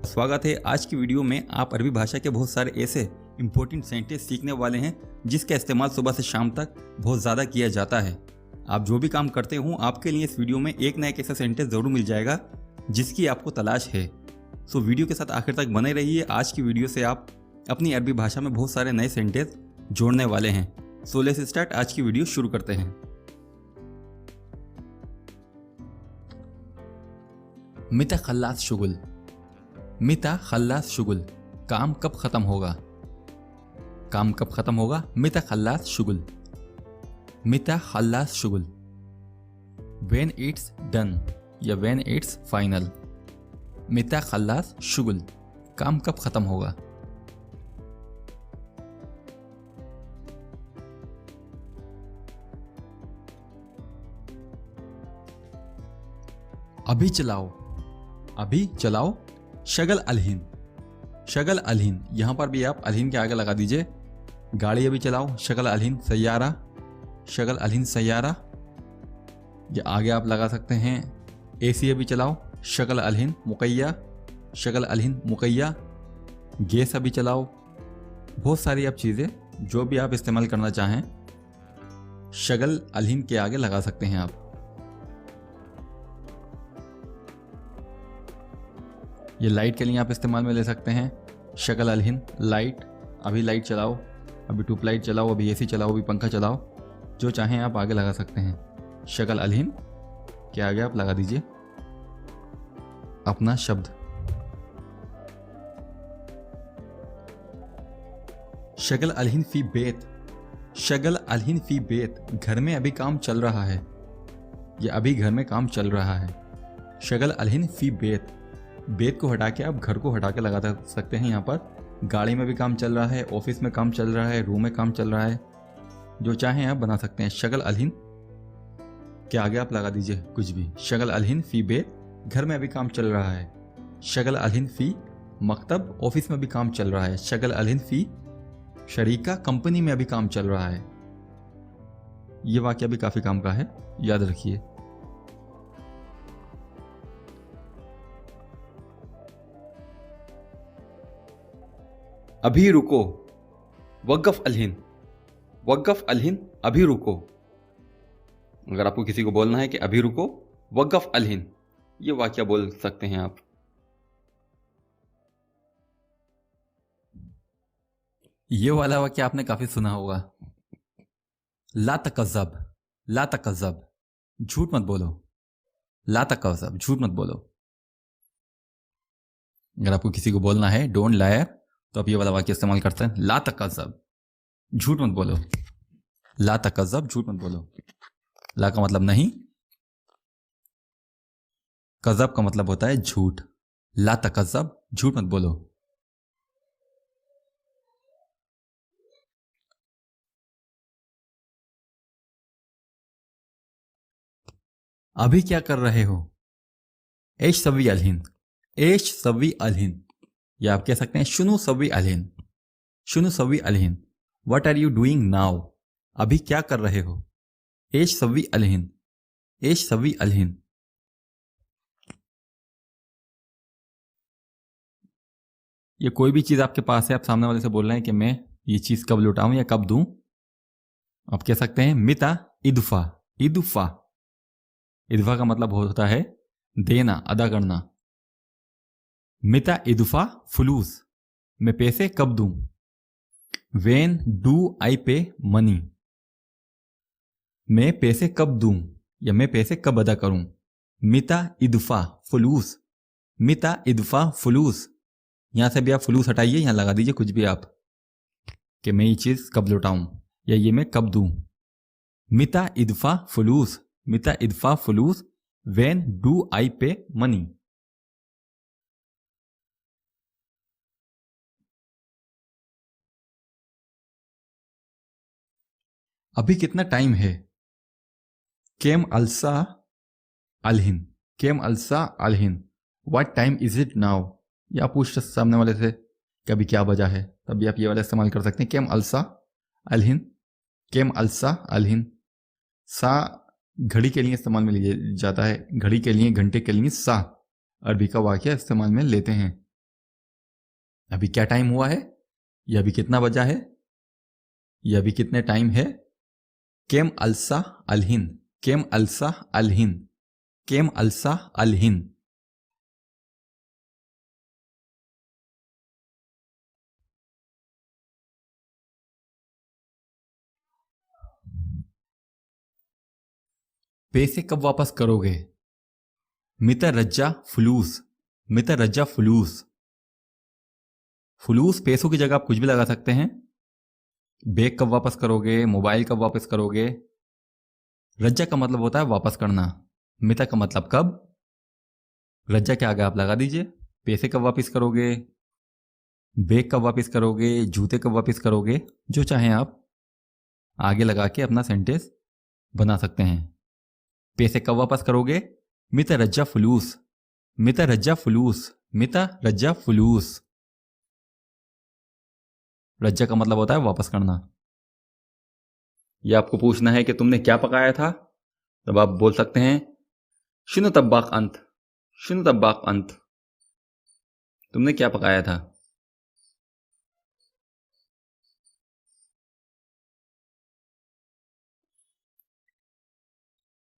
स्वागत है। आज की वीडियो में आप अरबी भाषा के बहुत सारे ऐसे इंपॉर्टेंट सेंटेंस सीखने वाले हैं जिसका इस्तेमाल सुबह से शाम तक बहुत ज़्यादा किया जाता है। आप जो भी काम करते हो आपके लिए इस वीडियो में एक ना एक ऐसा सेंटेंस ज़रूर मिल जाएगा जिसकी आपको तलाश है। सो वीडियो के साथ आखिर तक बने रहिए। आज की वीडियो से आप अपनी अरबी भाषा में बहुत सारे नए सेंटेंस जोड़ने वाले हैं। सो लेट्स स्टार्ट, आज की वीडियो शुरू करते हैं। मिता खल्लास शुगुल, मिता खल्लास शुगुल, काम कब खत्म होगा, काम कब खत्म होगा। मिता खल्लास शुगुल, मिता खल्लास शुगुल। व्हेन इट्स डन या व्हेन इट्स फाइनल। मिता खल्लास शुगुल, काम कब खत्म होगा। अभी चलाओ, अभी चलाओ। शगल अलहीन, शगल अलहीन, यहां पर भी आप अलहीन के आगे लगा दीजिए। गाड़ी अभी चलाओ, शगल अलहीन सैयारा, शगल अलहीन सैयारा। या आगे आप लगा सकते हैं एसी अभी चलाओ, शगल अलहीन मुकैया, शगल अलहीन मुकैया। गैस अभी चलाओ। बहुत सारी आप चीज़ें जो भी आप इस्तेमाल करना चाहें शगल अलहीन के आगे लगा सकते हैं आप। ये लाइट के लिए आप इस्तेमाल में ले सकते हैं। शगल अलहीन लाइट, अभी लाइट चलाओ, अभी ट्यूब लाइट चलाओ, अभी एसी चलाओ, अभी पंखा चलाओ। जो चाहें आप आगे लगा सकते हैं। शगल अलहीन के आगे आप लगा दीजिए अपना शब्द। शगल अलहीन फी बेत, शगल अलहीन फी बेत, घर में अभी काम चल रहा है, या अभी घर में काम चल रहा है। शगल अलहीन फी बेत, बेत को हटा के आप घर को हटा के लगा सकते हैं। यहाँ पर गाड़ी में भी काम चल रहा है, ऑफिस में काम चल रहा है, रूम में काम चल रहा है, जो चाहें आप बना सकते हैं। शगल अलहीन के आगे आप लगा दीजिए कुछ भी। शगल अलहीन फी बेत, घर में अभी काम चल रहा है। शगल अलहीन फी मकतब, ऑफिस में भी काम चल रहा है। शगल अलहीन फी शरीका, कंपनी में अभी काम चल रहा है। ये वाक्य भी काफी काम का है, याद रखिए। अभी रुको, वक़्फ़ अलहीन, वक़्फ़ अलहीन, अभी रुको। अगर आपको किसी को बोलना है कि अभी रुको, वक़्फ़ अलहीन, ये वाक्य बोल सकते हैं आप। ये वाला वाक्य आपने काफी सुना होगा। ला तकज़्ज़ब, ला तकज़्ज़ब, झूठ मत बोलो। ला तकज़्ज़ब, झूठ मत बोलो। अगर आपको किसी को बोलना है डोंट लाई, तो आप ये वाला वाक्य इस्तेमाल करते हैं। ला तकज़्ज़ब, झूठ मत बोलो। ला तकज़्ज़ब, झूठ मत बोलो। ला का मतलब नहीं, कज़ब का मतलब होता है झूठ। ला तकज़्ज़ब, झूठ मत बोलो। अभी क्या कर रहे हो। एश सवी अलहीन, एश सवी अलहीन, या आप कह सकते हैं शुनु सवी अलहीन, शुनु सवी अलहीन। What are you doing now, अभी क्या कर रहे हो। एश सवी अलहीन, एश सवी अलहीन। ये कोई भी चीज आपके पास है, आप सामने वाले से बोल रहे हैं कि मैं ये चीज कब लौटाऊं या कब दूं, आप कह सकते हैं मिता इदफा, इदफा। इदफा का मतलब होता है देना, अदा करना। मिता इदफा फुलूस, मैं पैसे कब दूं। वेन डू आई पे मनी, मैं पैसे कब दूं या मैं पैसे कब अदा करूं। मिता इदफा फुलूस, मिता इदफा फुलूस। यहां से भी आप फुलूस हटाइए, यहां लगा दीजिए कुछ भी आप कि मैं ये चीज कब लौटाऊं या ये मैं कब दूं। मिता इदफा फुलूस, मिता इदफा फुलूस, वेन डू आई पे मनी। अभी कितना टाइम है। केम अलसा अलहिन, केम अलसा अलहिन, what time is it now. या पूछ सामने वाले से कि अभी क्या बजा है, तभी आप ये वाला इस्तेमाल कर सकते हैं। केम अलसा अलहिन, केम अलसा अलहिन। सा घड़ी के लिए इस्तेमाल में लिया जाता है, घड़ी के लिए, घंटे के लिए सा अरबी का वाक्य इस्तेमाल में लेते हैं। अभी क्या टाइम हुआ है, ये अभी कितना बजा है, ये अभी कितने टाइम है। केम अलसा अलहिन, केम अलसा अलहिन, केम अलसा अलहिन। पैसे कब वापस करोगे। मिता रज्जा फुलूस, मिता रज्जा फुलूस। फुलूस पैसों की जगह आप कुछ भी लगा सकते हैं। बैग कब वापस करोगे, मोबाइल कब वापस करोगे। रज्जा का मतलब होता है वापस करना, मिता का मतलब कब। रज्जा के आगे आप लगा दीजिए। पैसे कब वापस करोगे, बैग कब वापस करोगे, जूते कब वापस करोगे, जो चाहें आप आगे लगा के अपना सेंटेंस बना सकते हैं। पैसे कब वापस करोगे, मिता रज्जा फुलूस, मिता रज्जा फुलूस, मिता रज्जा फुलूस। रज्जा का मतलब होता है वापस करना। यह आपको पूछना है कि तुमने क्या पकाया था, तब आप बोल सकते हैं शुनु तब्बाक अंत, शुनु तब्बाक अंत। तुमने क्या पकाया था।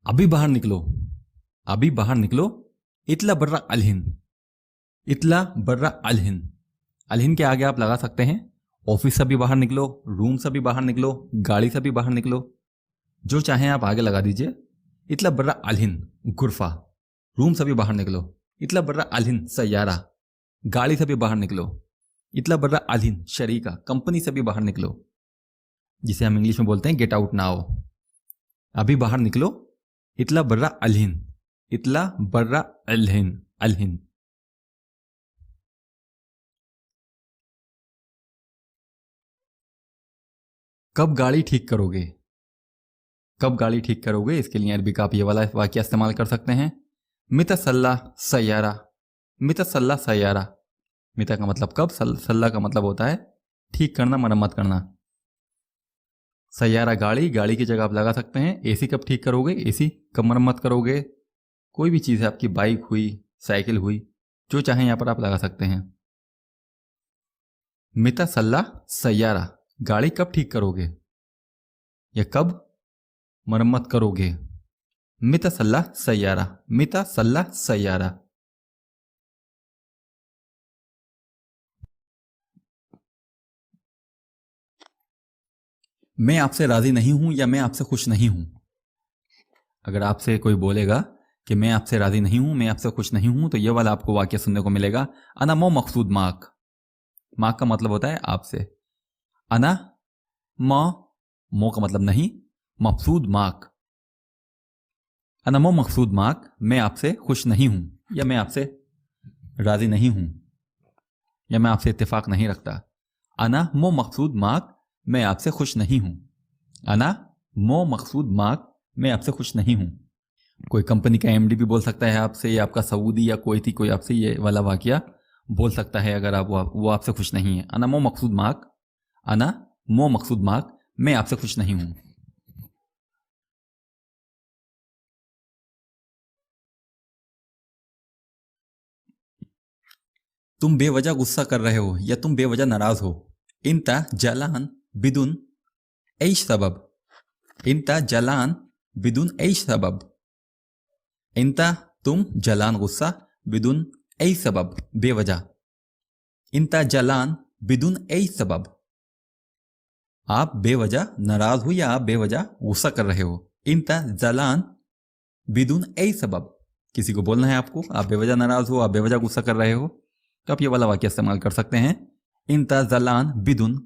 अभी बाहर निकलो, अभी बाहर निकलो। इतला बर्रा अलहिन, इतला बर्रा अलहिन। अलहिन के आगे आप लगा सकते हैं ऑफिस से भी बाहर निकलो, रूम से भी बाहर निकलो, गाड़ी से भी बाहर निकलो, जो चाहें आप आगे लगा दीजिए। इतला बर्रा अलहिन गुरफा, रूम से भी बाहर निकलो। इतला बर्रा अलहिन सैयारा, गाड़ी से भी बाहर निकलो। इतला बर्रा अलहिन शरीका, कंपनी से भी बाहर निकलो, जिसे हम इंग्लिश में बोलते हैं गेट आउट नाउ। अभी बाहर निकलो। इतला बर्रा अलहिन, इतला बर्रा अलहिन, अलहिन। कब गाड़ी ठीक करोगे, कब गाड़ी ठीक करोगे, इसके लिए अरबी का आप ये वाला वाक्य इस्तेमाल कर सकते हैं। मिता सल्ला सैयारा, मिता सल्ला सैयारा। मिता का मतलब कब, सल्ला का मतलब होता है ठीक करना, मरम्मत करना। सैयारा गाड़ी, गाड़ी की जगह आप लगा सकते हैं एसी कब ठीक करोगे, एसी कब मरम्मत करोगे। कोई भी चीज़ है, आपकी बाइक हुई, साइकिल हुई, जो चाहे यहाँ पर आप लगा सकते हैं। मिता सल्ला सैयारा, गाड़ी कब ठीक करोगे या कब मरम्मत करोगे। मिता सल्ला सैयारा, मिता सल्ला सैयारा। मैं आपसे राजी नहीं हूं या मैं आपसे खुश नहीं हूं। अगर आपसे कोई बोलेगा कि मैं आपसे राजी नहीं हूं, मैं आपसे खुश नहीं हूं, तो यह वाला आपको वाक्य सुनने को मिलेगा। अना मो मकसूद माक, माक का मतलब होता है आपसे। अना मो का मतलब नहीं, मकसूद माक। अना मो मकसूद माक, मैं आपसे खुश नहीं हूं या मैं आपसे राजी नहीं हूं या मैं आपसे इत्तेफाक नहीं रखता। अना मो मकसूद माक, मैं आपसे खुश नहीं हूं। अना मो मकसूद माक, मैं आपसे खुश नहीं हूं। कोई कंपनी का एमडी भी बोल सकता है आपसे, या आपका सऊदी या कोई कोई आपसे ये वाला वाकया बोल सकता है अगर आप वो आपसे खुश नहीं है। अना मो मकसूद माक, अना मो मकसूद माक, मैं आपसे खुश नहीं हूं। तुम बेवजह गुस्सा कर रहे हो या तुम बेवजह नाराज हो। इंता जलान बिदुन ऐश सबब, इंता जलान बिदुन ऐश सबब। इंता तुम, जलान गुस्सा, बिदुन ऐश सबब बेवजह। इंता जलान बिदुन ऐश सबब, आप बेवजह नाराज हो या आप बेवजह गुस्सा कर रहे हो। इंता जलान बिदुन ऐश सबब, किसी को बोलना है आपको आप बेवजह नाराज हो, आप बेवजह गुस्सा कर रहे हो, तो आप ये वाला वाक्य इस्तेमाल कर सकते हैं। इंता जलान बिदुन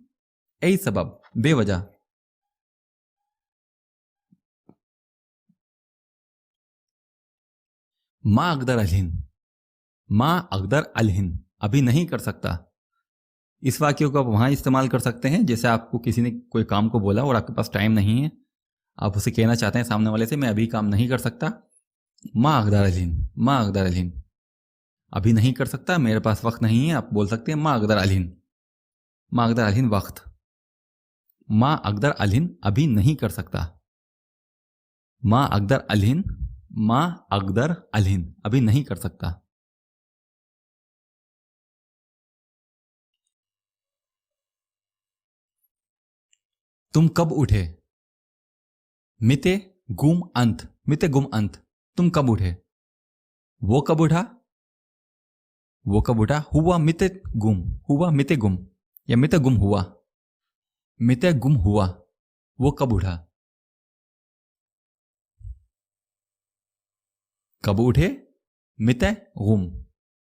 ऐश सबब, बेवजह। माँ अकदर अलहिन, माँ अकदर अलहिन, अभी नहीं कर सकता। इस वाक्य को आप वहां इस्तेमाल कर सकते हैं जैसे आपको किसी ने कोई काम को बोला और आपके पास टाइम नहीं है, आप उसे कहना चाहते हैं सामने वाले से मैं अभी काम नहीं कर सकता। माँ अकदर अलहिन, माँ अकदर अलहिन, अभी नहीं कर सकता, मेरे पास वक्त नहीं है, आप बोल सकते हैं माँ अकदर अलहिन, माँ अकदर अलहिन वक्त। माँ अकदर अलहिन, अभी नहीं कर सकता। माँ अकदर अलहिन, माँ अकदर अलहिन, अभी नहीं कर सकता। तुम कब उठे? मिते गुम अंत, मिते गुम अंत, तुम कब उठे? वो कब उठा? वो कब उठा? हुआ मिते गुम, हुआ मिते गुम, या मिते गुम हुआ? मिते गुम हुआ, वो कब उठा? कब उठे? मिते गुम,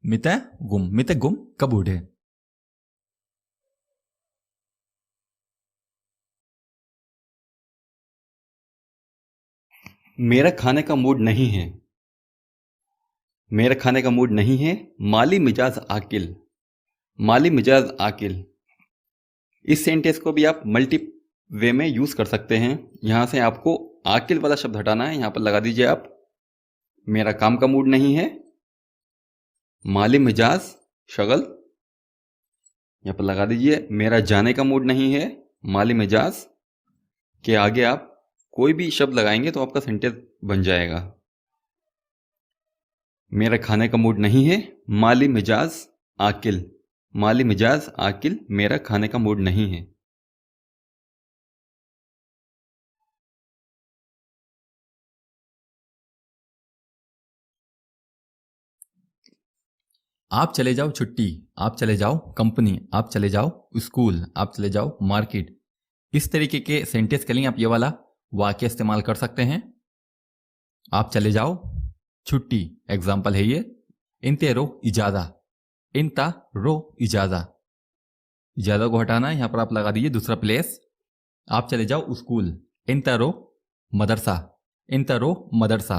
मिते गुम, मिते गुम, कब उठे? मेरा खाने का मूड नहीं है। मेरा खाने का मूड नहीं है। माली मिजाज आकिल, माली मिजाज आकिल। इस सेंटेंस को भी आप मल्टी वे में यूज कर सकते हैं। यहां से आपको आकिल वाला शब्द हटाना है। यहां पर लगा दीजिए आप, मेरा काम का मूड नहीं है, माली मिजाज शगल। यहां पर लगा दीजिए मेरा जाने का मूड नहीं है, माली मिजाज। के आगे आप कोई भी शब्द लगाएंगे तो आपका सेंटेंस बन जाएगा। मेरा खाने का मूड नहीं है, माली मिजाज आकिल, माली मिजाज आकिल, मेरा खाने का मूड नहीं है। आप चले जाओ छुट्टी, आप चले जाओ कंपनी, आप चले जाओ स्कूल, आप चले जाओ मार्केट। इस तरीके के सेंटेंस के लिए आप ये वाला वाक्य इस्तेमाल कर सकते हैं। आप चले जाओ छुट्टी, एग्जाम्पल है ये, इनते रो इजादा, इनता रो इजादा। इजादा को हटाना है, यहां पर आप लगा दीजिए दूसरा प्लेस। आप चले जाओ स्कूल, इनता रो मदरसा, इनता रो मदरसा।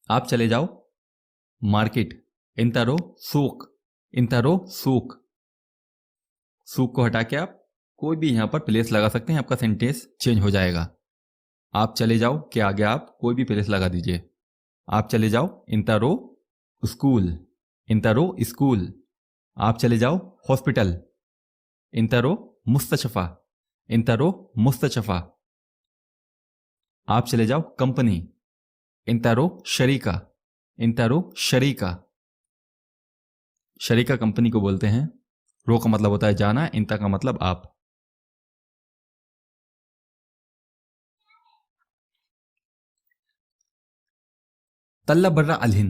आप चले जाओ मार्केट, इनता रो सूक, इनता रो सूक। सूक को हटा के आप कोई भी यहां पर प्लेस लगा सकते हैं, आपका सेंटेंस चेंज हो जाएगा। आप चले जाओ के आगे आप कोई भी प्लेस लगा दीजिए। आप चले जाओ इंतारो स्कूल, इंतारो स्कूल। आप चले जाओ हॉस्पिटल, इंतारो मुस्तशफा, इंतारो मुस्तशफा। आप चले जाओ कंपनी, इंतारो शरीका, इंतारो शरीका। शरीका कंपनी को बोलते हैं। रो का मतलब होता है जाना, इंता का मतलब आप। तल्ला बर्रा अलहिन,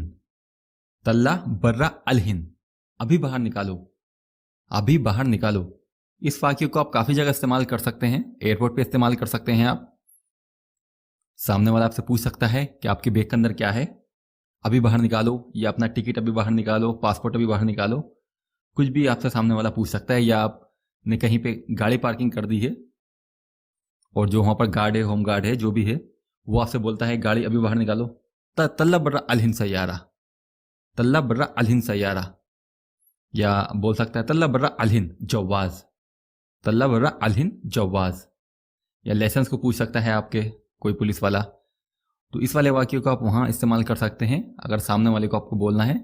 तल्ला बर्रा अलहिन, अभी बाहर निकालो, अभी बाहर निकालो। इस वाक्य को आप काफी जगह इस्तेमाल कर सकते हैं। एयरपोर्ट पे इस्तेमाल कर सकते हैं आप। सामने वाला आपसे पूछ सकता है कि आपके बैग के अंदर क्या है, अभी बाहर निकालो, या अपना टिकट अभी बाहर निकालो, पासपोर्ट अभी बाहर निकालो। कुछ भी आपसे सामने वाला पूछ सकता है। या आपने कहीं पे गाड़ी पार्किंग कर दी है और जो वहां पर गार्ड है, होम गार्ड है, जो भी है, वो आपसे बोलता है गाड़ी अभी बाहर निकालो। तल्ला बर्रा अलहिन सैयारा, तल्ला बर्रा अलहिन सैयारा। या बोल सकता है तल्ला बर्रा अलहिन जवाज, तल्ला बर्रा अलहिन जवाज। या लाइसेंस को पूछ सकता है आपके कोई पुलिस वाला, तो इस वाले वाक्य को आप वहां इस्तेमाल कर सकते हैं। अगर सामने वाले को आपको बोलना है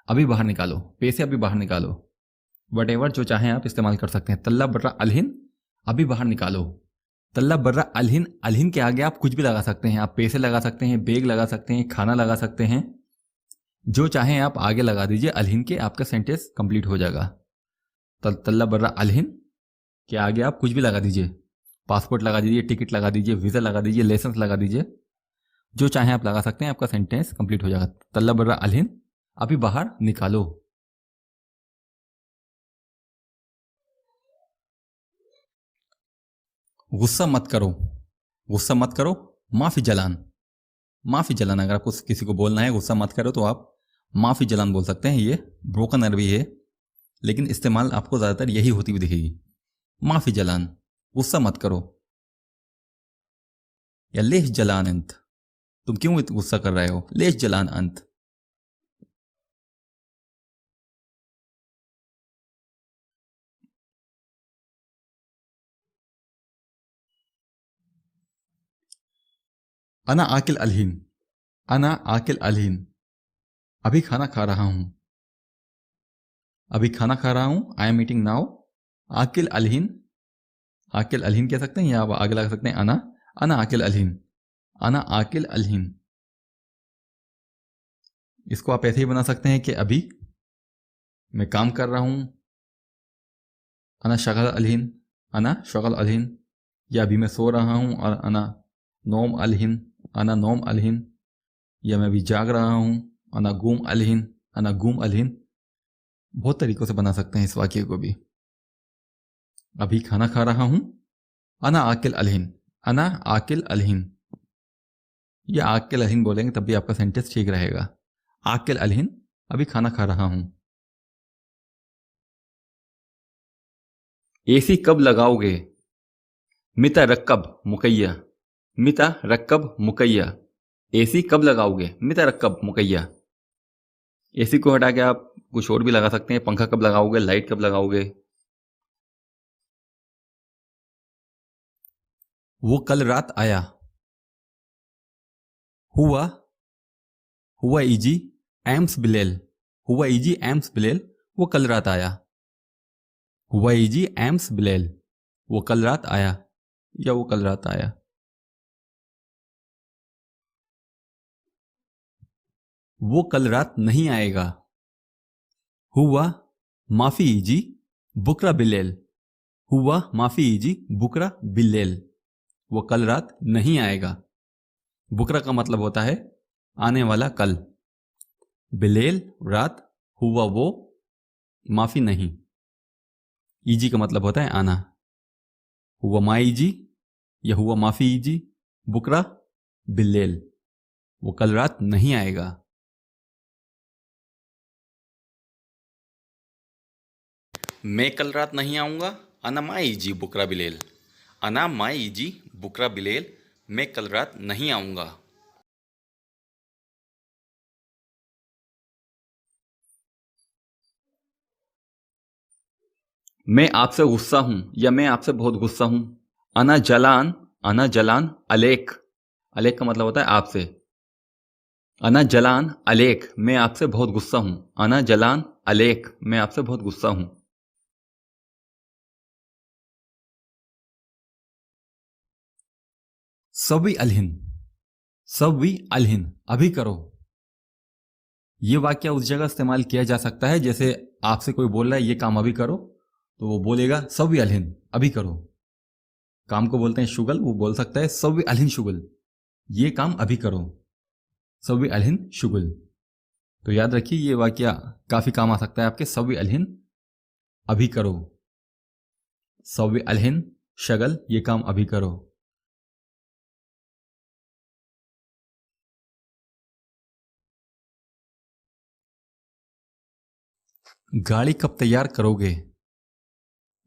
अभी बाहर निकालो, पैसे अभी बाहर निकालो, वटेवर जो चाहें आप इस्तेमाल कर सकते हैं। तल्ला बर्रा अलहिन अभी बाहर निकालो। तल्ला बर्रा अलहिन, अलहिन के आगे आप कुछ भी लगा सकते हैं। आप पैसे लगा सकते हैं, बैग लगा सकते हैं, खाना लगा सकते हैं, जो चाहें आप आगे लगा दीजिए अलहिन के, आपका सेंटेंस कंप्लीट हो जाएगा। तल्ला बर्रा अलहिन के आगे आप कुछ भी लगा दीजिए, पासपोर्ट लगा दीजिए, टिकट लगा दीजिए, वीजा लगा दीजिए, लाइसेंस लगा दीजिए, जो चाहें आप लगा सकते हैं, आपका सेंटेंस कंप्लीट हो जाएगा। तल्ला बर्रा अलहिन अभी बाहर निकालो। गुस्सा मत करो, गुस्सा मत करो, माफी जलान, माफी जलान। अगर आपको किसी को बोलना है गुस्सा मत करो तो आप माफी जलान बोल सकते हैं। ये ब्रोकन अरबी है, लेकिन इस्तेमाल आपको ज्यादातर यही होती हुई दिखेगी। माफी जलान, गुस्सा मत करो। या लेश जलान अंत, तुम क्यों गुस्सा कर रहे हो, लेश जलान अंत। अना आकिल अलहीन, अना आकिल अलहीन, अभी खाना खा रहा हूं, अभी खाना खा रहा हूं, आई एम ईटिंग नाउ। आकिल अलहीन, आकिल अलहीन कह सकते हैं, या आप आगे लगा सकते हैं अना, अना आकिल अलहीन, अना आकिल अलहीन। इसको आप ऐसे ही बना सकते हैं कि अभी मैं काम कर रहा हूं, अना शगल अलहीन, अना शगल अलहीन। या अभी मैं सो रहा हूँ और अना नोम अलहिन, अना नोम अलहिन, या मैं अभी जाग रहा हूँ, अना गुम अलहिन, अना गुम अलहिन। बहुत तरीकों से बना सकते हैं इस वाक्य को भी। अभी खाना खा रहा हूँ, अना आकिल अलहिन, अना आकिल अलहिन, या आकिल अलहिन बोलेंगे तब भी आपका सेंटेंस ठीक रहेगा। आकिल अलहिन, अभी खाना खा रहा हूँ। एसी कब लगाओगे? मिता रक्कब मुकैया, मिता रक्कब मुकैया। एसी कब लगाओगे? मिता रक्कब मुकैया। एसी को हटा के आप कुछ और भी लगा सकते हैं। पंखा कब लगाओगे, लाइट कब लगाओगे। वो कल रात आया। हुआ, हुआ इजी एम्स बिलेल, हुआ इजी एम्स बिलेल, वो कल रात आया। हुआ इजी एम्स बिलेल, वो कल रात आया, या वो कल रात आया। वो कल रात नहीं आएगा। हुआ माफी इजी बुकरा बिलेल, हुआ माफी इजी बुकरा बिलेल, वो कल रात नहीं आएगा। बुकरा का मतलब होता है आने वाला कल, बिलेल रात, हुआ वो, माफी नहीं, इजी का मतलब होता है आना। हुआ माई इजी या हुआ माफी इजी, बुकरा बिलेल, वो कल रात नहीं आएगा। मैं कल रात नहीं आऊँगा, अना माई जी बुकरा बिलेल, अना माई जी बुकरा बिलेल, मैं कल रात नहीं आऊँगा। मैं आपसे गुस्सा हूं या मैं आपसे बहुत गुस्सा हूं। अना जलान अलेक, अलेक का मतलब होता है आपसे। अना जलान अलेक, मैं आपसे बहुत गुस्सा हूं। अना जलान अलेक, मैं आपसे बहुत गुस्सा हूं। सवी अलहिन, सवी अलहिन, अभी करो। ये वाक्य उस जगह इस्तेमाल किया जा सकता है जैसे आपसे कोई बोल रहा है ये काम अभी करो, तो वो बोलेगा सवी अलहिन, अभी करो। काम को बोलते हैं शुगल, वो बोल सकता है सवी अलहिन शुगल, ये काम अभी करो, सवी अलहिन शुगल। तो याद रखिए ये वाक्य काफी काम आ सकता है आपके। सवी अलहिन, अभी करो। सवी अलहिन शगल, ये काम अभी करो। गाड़ी कब तैयार करोगे,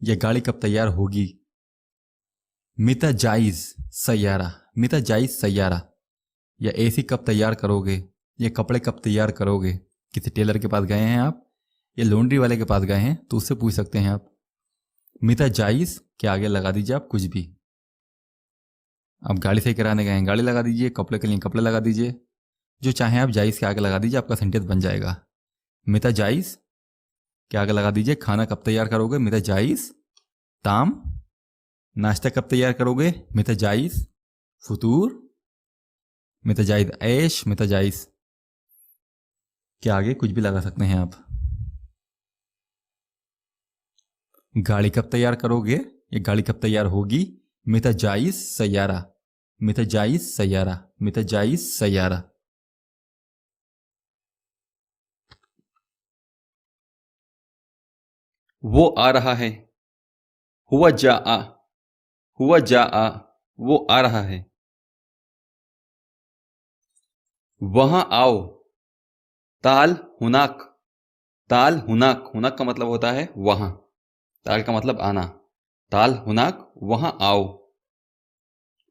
या गाड़ी कब तैयार होगी। मिता जायज सैयारा, मिता जायज सैयारा, या एसी कब तैयार करोगे, या कपड़े कब तैयार करोगे। किसी टेलर के पास गए हैं आप या लॉन्ड्री वाले के पास गए हैं तो उससे पूछ सकते हैं आप। मिता जायज के आगे लगा दीजिए आप कुछ भी। आप गाड़ी सही कराने गए हैं, गाड़ी लगा दीजिए, कपड़े के लिए कपड़े लगा दीजिए, जो चाहें आप जायज के आगे लगा दीजिए, आपका सेंटेंस बन जाएगा। मिता जायज के आगे लगा दीजिए खाना कब तैयार करोगे, मिता जायज ताम। नाश्ता कब तैयार करोगे, मिता जायज फुतूर। मिता जायज ऐश, मिता जायज के आगे कुछ भी लगा सकते हैं आप। गाड़ी कब तैयार करोगे, ये गाड़ी कब तैयार होगी। मिता जायज सैयारा, मिता जायज सैयारा, मिता जायज सैयारा। वो आ रहा है। हुआ जा आ, हुआ जा आ, वो आ रहा है। वहां आओ। ताल हुनाक, ताल हुनाक, हुनाक का मतलब होता है वहां, ताल का मतलब आना। ताल हुनाक, वहां आओ।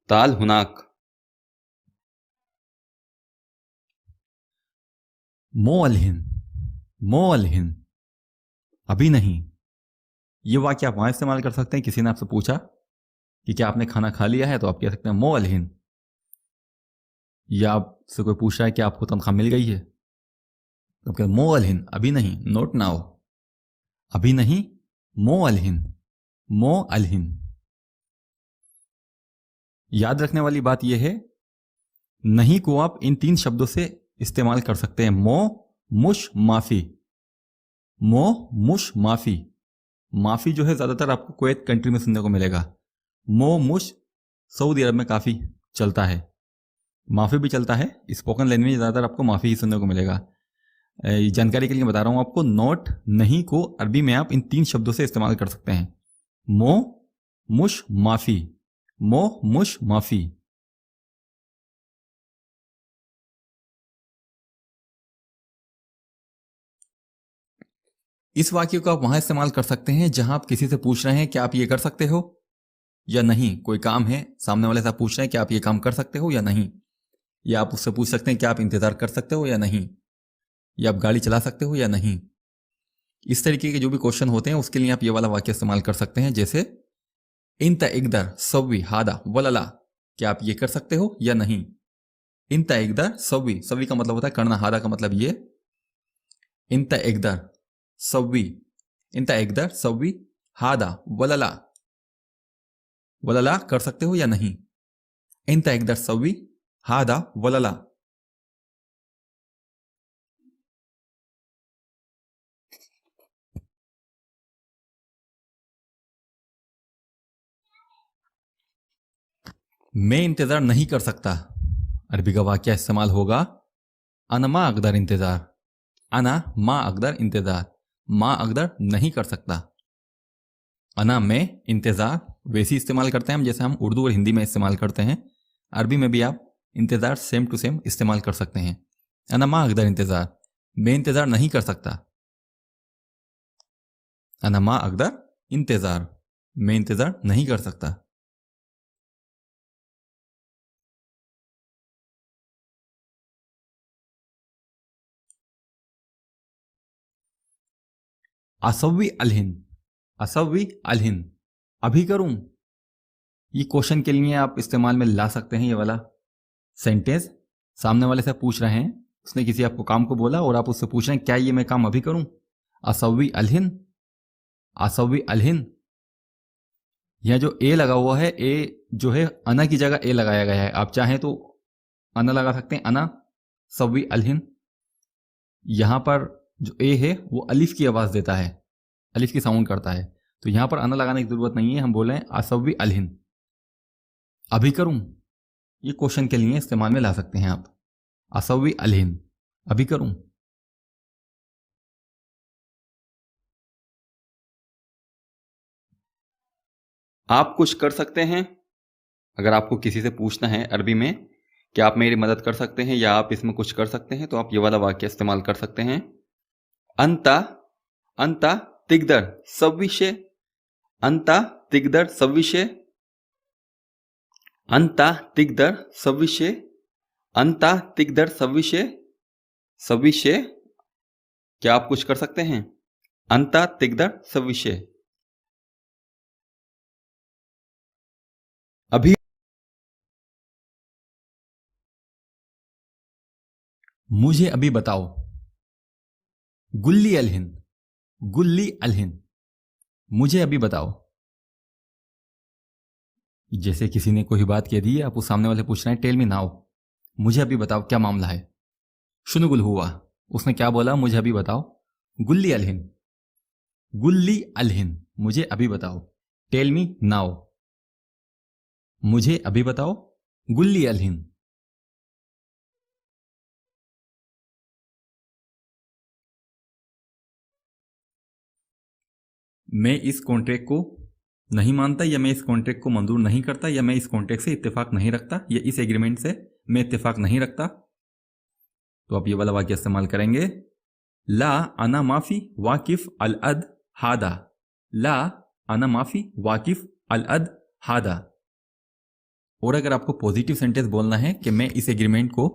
ताल हुनाक। मो अलहिन, मो अलहिन, अभी नहीं। ये वाक्य आप वहां इस्तेमाल कर सकते हैं। किसी ने आपसे पूछा कि क्या आपने खाना खा लिया है, तो आप कह सकते हैं मो अलहिन। या आपसे कोई पूछ रहा है कि आपको तनख्वाह मिल गई है, तो आप कहते हैं मो अलहिन, अभी नहीं, नोट नाउ, अभी नहीं, मो अलहिन, मो अलहिन। याद रखने वाली बात यह है, नहीं को आप इन 3 शब्दों से इस्तेमाल कर सकते हैं। मो मुश माफी, मो मुश माफी। माफी जो है ज्यादातर आपको कुवैत कंट्री में सुनने को मिलेगा। मो मुश सऊदी अरब में काफ़ी चलता है। माफ़ी भी चलता है, स्पोकन लैंग्वेज में ज़्यादातर आपको माफ़ी ही सुनने को मिलेगा। ये जानकारी के लिए बता रहा हूँ आपको, नोट नहीं को अरबी में आप इन 3 शब्दों से इस्तेमाल कर सकते हैं। मो, मुश, माफ़ी। मो, मुश, माफ़ी। इस वाक्य को आप वहां इस्तेमाल कर सकते हैं जहां आप किसी से पूछ रहे हैं क्या आप ये कर सकते हो या नहीं। कोई काम है, सामने वाले से आप पूछ रहे हैं क्या आप ये काम कर सकते हो या नहीं, या आप उससे पूछ सकते हैं क्या आप इंतजार कर सकते हो या नहीं, या आप गाड़ी चला सकते हो या नहीं। इस तरीके के जो भी क्वेश्चन होते हैं उसके लिए आप ये वाला वाक्य इस्तेमाल कर सकते हैं, जैसे इंत इकदर सवी हादा वलला, क्या आप ये कर सकते हो या नहीं। इंत इकदर सवी, सवी का मतलब होता है करना, हादा का मतलब ये। इंत इकदर सवी, इंत इकदर सवी हादा वलला, वलला कर सकते हो या नहीं। इंत इकदर सवी हादा वलला। मैं इंतजार नहीं कर सकता, अरबी का वाक्य इस्तेमाल होगा अना मा अकदर इंतजार। अना मा अकदर इंतजार, मा अकदर नहीं कर सकता। अना में इंतजार वैसे इस्तेमाल करते हैं हम जैसे हम उर्दू और हिंदी में इस्तेमाल करते हैं। अरबी में भी आप इंतजार सेम टू सेम इस्तेमाल कर सकते हैं। अना मा अकदर इंतजार, मैं इंतजार नहीं कर सकता। अना मा अकदर इंतजार, मैं इंतजार नहीं कर सकता। असवी अलहिन, असवी अलहिन, अभी करूं। ये क्वेश्चन के लिए आप इस्तेमाल में ला सकते हैं ये वाला सेंटेंस। सामने वाले से पूछ रहे हैं, उसने किसी आपको काम को बोला और आप उससे पूछ रहे हैं क्या ये मैं काम अभी करूं। असवी अलहिन, असवी अलहिन। यह जो ए लगा हुआ है, ए जो है अना की जगह ए लगाया गया है। आप चाहें तो अना लगा सकते हैं, अना सवी अलहिन। यहां पर जो ए है वो अलिफ की आवाज देता है, अलिफ की साउंड करता है, तो यहां पर अना लगाने की जरूरत नहीं है। हम बोल रहे हैं असवी अलहिन, अभी करूं। ये क्वेश्चन के लिए इस्तेमाल में ला सकते हैं आप, असवी अलहिन, अभी करूं। आप कुछ कर सकते हैं। अगर आपको किसी से पूछना है अरबी में कि आप मेरी मदद कर सकते हैं या आप इसमें कुछ कर सकते हैं, तो आप ये वाला वाक्य इस्तेमाल कर सकते हैं। अंता, अंता तिगदर सविशे, अंता तिगदर सविशे, अंता तिगदर सविशे, अंता तिगदर सविशे। सविशे, क्या आप कुछ कर सकते हैं। अंता तिगदर सविशे, अभी। मुझे अभी बताओ, गुल्ली अलहिन, गुल्ली अलहिन, मुझे अभी बताओ। जैसे किसी ने कोई बात कह दी, आप उस सामने वाले पूछ रहे हैं टेल मी नाउ, मुझे अभी बताओ क्या मामला है। शुनुगुल हुआ, उसने क्या बोला, मुझे अभी बताओ। गुल्ली अलहिन, गुल्ली अलहिन, मुझे अभी बताओ। टेल मी नाउ, मुझे अभी बताओ। गुल्ली अलहिन। मैं इस कॉन्ट्रैक्ट को नहीं मानता, या मैं इस कॉन्ट्रैक्ट को मंजूर नहीं करता, या मैं इस कॉन्ट्रैक्ट से इत्तेफाक नहीं रखता, या इस एग्रीमेंट से मैं इत्तेफाक नहीं रखता। तो आप ये वाला वाक्य इस्तेमाल करेंगे, ला अना माफी वाकिफ अल अद हादा। ला अना माफी वाकिफ अल अद हादा। और अगर आपको पॉजिटिव सेंटेंस बोलना है कि मैं इस एग्रीमेंट को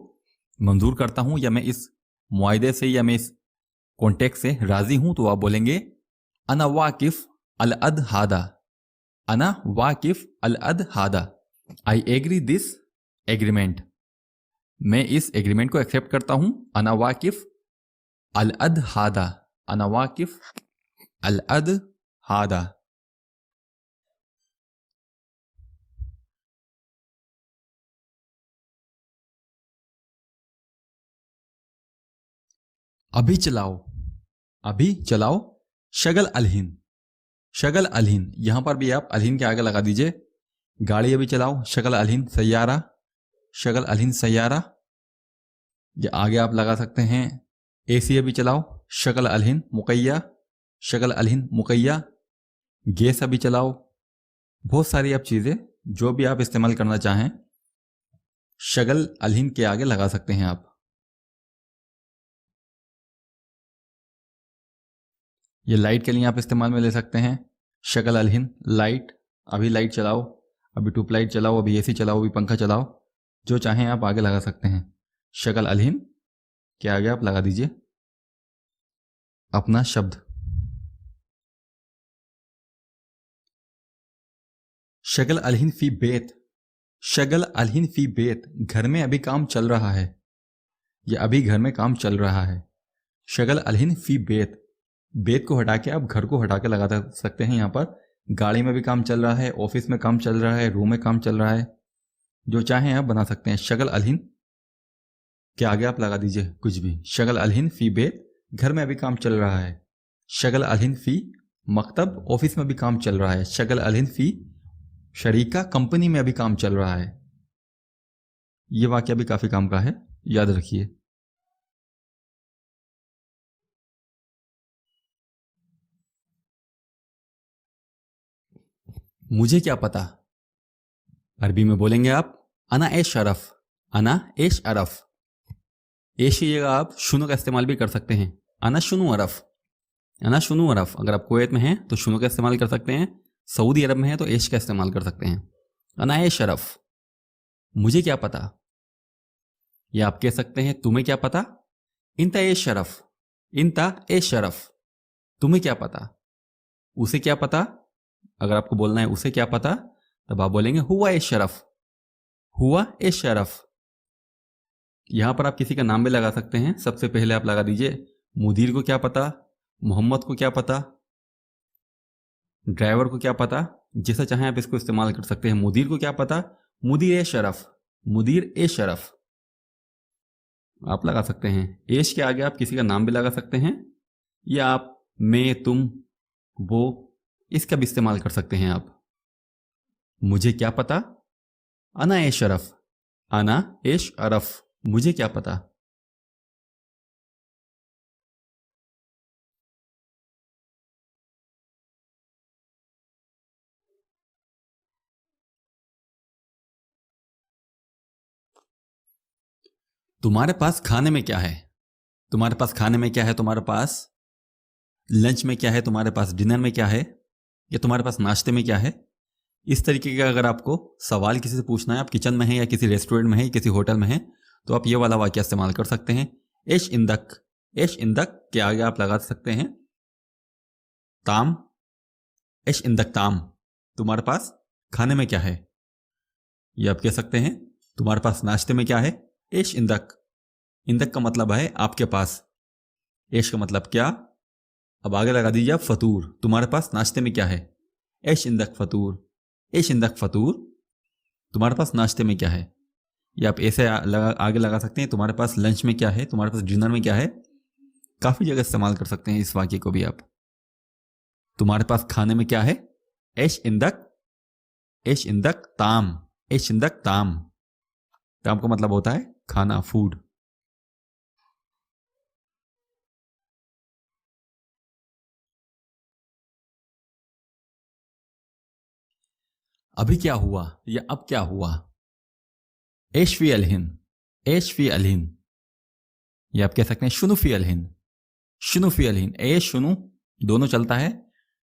मंजूर करता हूं, या मैं इस मुआहदे से या मैं इस कॉन्ट्रैक्ट से राजी हूं, तो आप बोलेंगे अना वाकिफ अल अद हादा। अना वाकिफ अल अद हादा, आई एग्री दिस एग्रीमेंट। मैं इस एग्रीमेंट को एक्सेप्ट करता हूं। अना वाकिफ अल अद हादा, अना वाकिफ अल अद हादा। अभी चलाओ, अभी चलाओ। शगल अलहिन, शगल अलहिन, यहां पर भी आप अलहिन के आगे लगा दीजिए। गाड़ी अभी चलाओ, शगल अलहिन सैयारा, शगल अलहिन सैयारा। या आगे आप लगा सकते हैं एसी अभी चलाओ, शगल अलहिन मुकैया, शगल अलहिन मुकैया। गैस अभी चलाओ। बहुत सारी आप चीज़ें जो भी आप इस्तेमाल करना चाहें शगल अलहिन के आगे लगा सकते हैं आप। ये लाइट के लिए आप इस्तेमाल में ले सकते हैं, शगल अलहिन लाइट, अभी लाइट चलाओ, अभी ट्यूबलाइट चलाओ, अभी एसी चलाओ, अभी पंखा चलाओ। जो चाहें आप आगे लगा सकते हैं। शगल अलहिन के आगे आप लगा दीजिए अपना शब्द। शगल अलहिन फी बेत, शगल अलहिन फी बेत, घर में अभी काम चल रहा है। या अभी घर में काम चल रहा है। शगल अलहिन फी बेत, बेत को हटा के आप घर को हटा के लगा सकते हैं। यहाँ पर गाड़ी में भी काम चल रहा है, ऑफिस में काम चल रहा है, रूम में काम चल रहा है, जो चाहें आप बना सकते हैं। शगल अलहिन के आगे आप लगा दीजिए कुछ भी। शगल अलहिन फी बेत, घर में अभी काम चल रहा है। शगल अलहिन फी मकतब, ऑफिस में भी काम चल रहा है। शगल अलहिन फी शरीका, कंपनी में अभी काम चल रहा है। ये वाक्य भी काफी काम का है, याद रखिए। मुझे क्या पता, अरबी में बोलेंगे आप अना ए शरफ, अना ए शरफ। एश की जगह आप शुनु का इस्तेमाल भी कर सकते हैं, अना शुनु अरफ, अना शुनु अरफ। अगर आप कुवैत में हैं तो शुनु का इस्तेमाल कर सकते हैं, सऊदी अरब में है तो एश का इस्तेमाल कर सकते हैं। अना ए शरफ, मुझे क्या पता। या आप कह सकते हैं तुम्हें क्या पता, इंता ए शरफ, इंता ए शरफ, तुम्हें क्या पता। उसे क्या पता, अगर आपको बोलना है उसे क्या पता, तब आप बोलेंगे हुआ ए शरफ, हुआ ए शरफ। यहां पर आप किसी का नाम भी लगा सकते हैं। सबसे पहले आप लगा दीजिए मुदीर को क्या पता, मोहम्मद को क्या पता, ड्राइवर को क्या पता। जैसा चाहें आप इसको इस्तेमाल कर सकते हैं। मुदीर को क्या पता, मुदीर ए शरफ, मुदीर ए शरफ आप लगा सकते हैं। एश के आगे आप किसी का नाम भी लगा सकते हैं, या आप मैं, तुम, वो, इसका भी इस्तेमाल कर सकते हैं आप। मुझे क्या पता, अना ए शरफ, अना एश अरफ, मुझे क्या पता। तुम्हारे पास खाने में क्या है, तुम्हारे पास खाने में क्या है, तुम्हारे पास लंच में क्या है, तुम्हारे पास डिनर में क्या है, या तुम्हारे पास नाश्ते में क्या है। इस तरीके का अगर आपको सवाल किसी से पूछना है, आप किचन में हैं या किसी रेस्टोरेंट में हैं, किसी होटल में हैं, तो आप ये वाला वाक्य इस्तेमाल कर सकते हैं। एश इंदक, एश इंदक के आगे आप लगा सकते हैं ताम, एश इंदक ताम, तुम्हारे पास खाने में क्या है। ये आप कह सकते हैं तुम्हारे पास नाश्ते में क्या है, एश इंदक। इंदक का मतलब है आपके पास, एश का मतलब क्या। अब आगे लगा दीजिए आप फतूर, तुम्हारे पास नाश्ते में क्या है, एश इंदक फतूर, एश इंदक फतूर, तुम्हारे पास नाश्ते में क्या है। या आप ऐसे आगे लगा सकते हैं तुम्हारे पास लंच में क्या है, तुम्हारे पास डिनर में क्या है। काफी जगह इस्तेमाल कर सकते हैं इस वाक्य को भी आप। तुम्हारे पास खाने में क्या है, एश इंदक, एश इंदक ताम, एश इंदक ताम। ताम का मतलब होता है खाना, फूड। अभी क्या हुआ या अब क्या हुआ, एश फी अलहिन, एश फी अलहिन। या आप कह सकते हैं शुनु फी अलहिन, शुनु फी अलहिन। एश शुनु दोनों चलता है।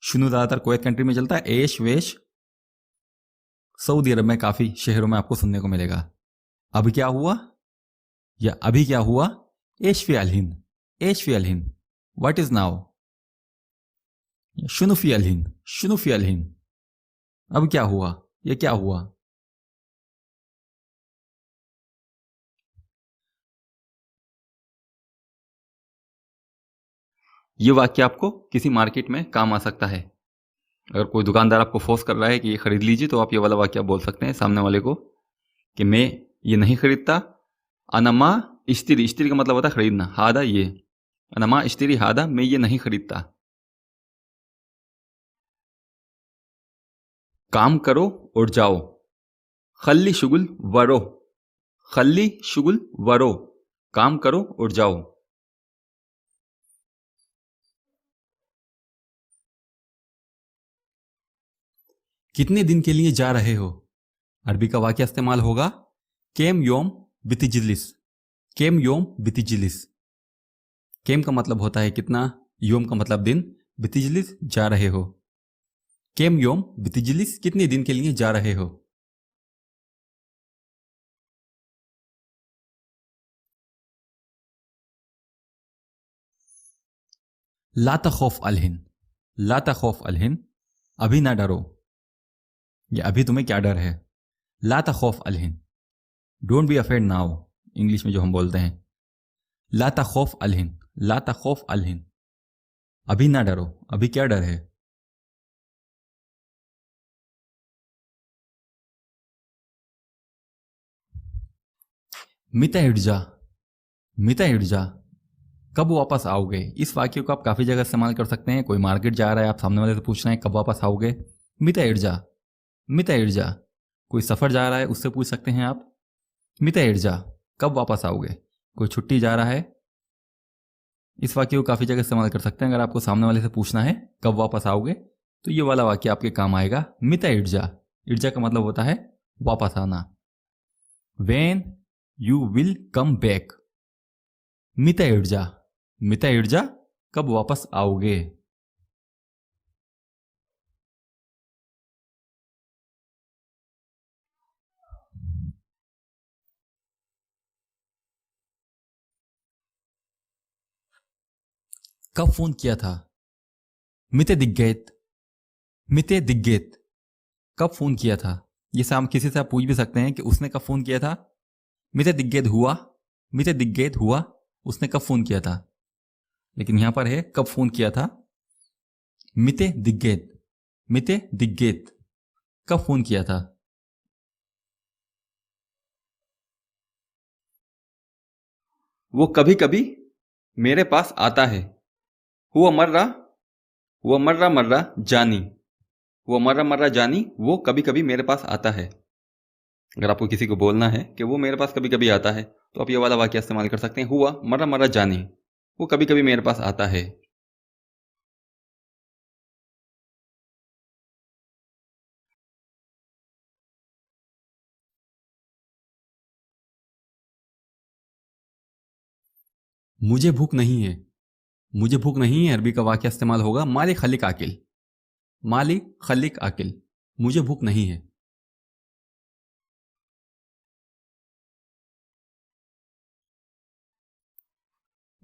शुनु ज्यादातर कुवैत कंट्री में चलता है, एश वेश सऊदी अरब में काफी शहरों में आपको सुनने को मिलेगा। अब क्या हुआ या अभी क्या हुआ, एश फी अलहिन, एश फी अलहिन, व्हाट इज नाउ। शुनु फी अलहिन, शुनु फी अलहिन, अब क्या हुआ, ये क्या हुआ। ये वाक्य आपको किसी मार्केट में काम आ सकता है। अगर कोई दुकानदार आपको फोर्स कर रहा है कि ये खरीद लीजिए, तो आप ये वाला वाक्य बोल सकते हैं सामने वाले को कि मैं ये नहीं खरीदता। अनमा इश्तिरी, इश्तिरी का मतलब होता है खरीदना, हादा ये, अनमा इश्तिरी हादा, मैं ये नहीं खरीदता। काम करो और जाओ, खल्ली शुगुल वरो, खल्ली शुगुल वरो, काम करो और जाओ। कितने दिन के लिए जा रहे हो? अरबी का वाक्य इस्तेमाल होगा केम योम बितिजिलिस। केम योम बितिजिलिस। केम का मतलब होता है कितना, योम का मतलब दिन, बितिजिलिस जा रहे हो। केम योम बितिजिलिस, कितने दिन के लिए जा रहे हो? ला तखौफ अलहिन। ला तखौफ अलहिन, अभी ना डरो, या अभी तुम्हें क्या डर है। ला तखौफ अलहिन, don't be afraid now, English में जो हम बोलते हैं। ला तखौफ अलहिन, ला तखौफ अलहिन, अभी ना डरो, अभी क्या डर है। मिता इर्जा। मिता इर्जा, कब वापस आओगे। इस वाक्य को आप काफी जगह इस्तेमाल कर सकते हैं। कोई मार्केट जा रहा है, आप सामने वाले से पूछ रहे हैं कब वापस आओगे। मिता इर्जा, मिता इर्जा। कोई सफर जा रहा है, उससे पूछ सकते हैं आप मिता इर्जा, कब वापस आओगे। कोई छुट्टी जा रहा है, इस वाक्य को काफी जगह इस्तेमाल कर सकते हैं। अगर आपको सामने वाले से पूछना है कब वापस आओगे, तो ये वाला वाक्य आपके काम आएगा, मिता इर्जा। इर्जा का मतलब होता है वापस आना। When you will come back. मिता इर्जा, मिता इर्जा, कब वापस आओगे। कब फोन किया था। मिते दिग्गेत, मिते दिग्गेत, कब फोन किया था। ये हम किसी से आप पूछ भी सकते हैं कि उसने कब फोन किया था। मिते दिग्गेत हुआ, मिते दिग्गेत हुआ, उसने कब फोन किया था। लेकिन यहां पर है कब फोन किया था। मिते दिग्गेत, मिते दिग्गेत, कब फोन किया था। वो कभी कभी मेरे पास आता है। हुआ मर्रा, हुआ मर्रा मर्रा जानी, हुआ मर्रा मर्रा जानी, वो कभी कभी मेरे पास आता है। अगर आपको किसी को बोलना है कि वो मेरे पास कभी कभी आता है, तो आप ये वाला वाक्य इस्तेमाल कर सकते हैं, हुआ मर्रा मर्रा जानी, वो कभी कभी मेरे पास आता है। मुझे भूख नहीं है। मुझे भूख नहीं है, अरबी का वाक्य इस्तेमाल होगा माली खलिक आकिल। माली खलिक आकिल, मुझे भूख नहीं है।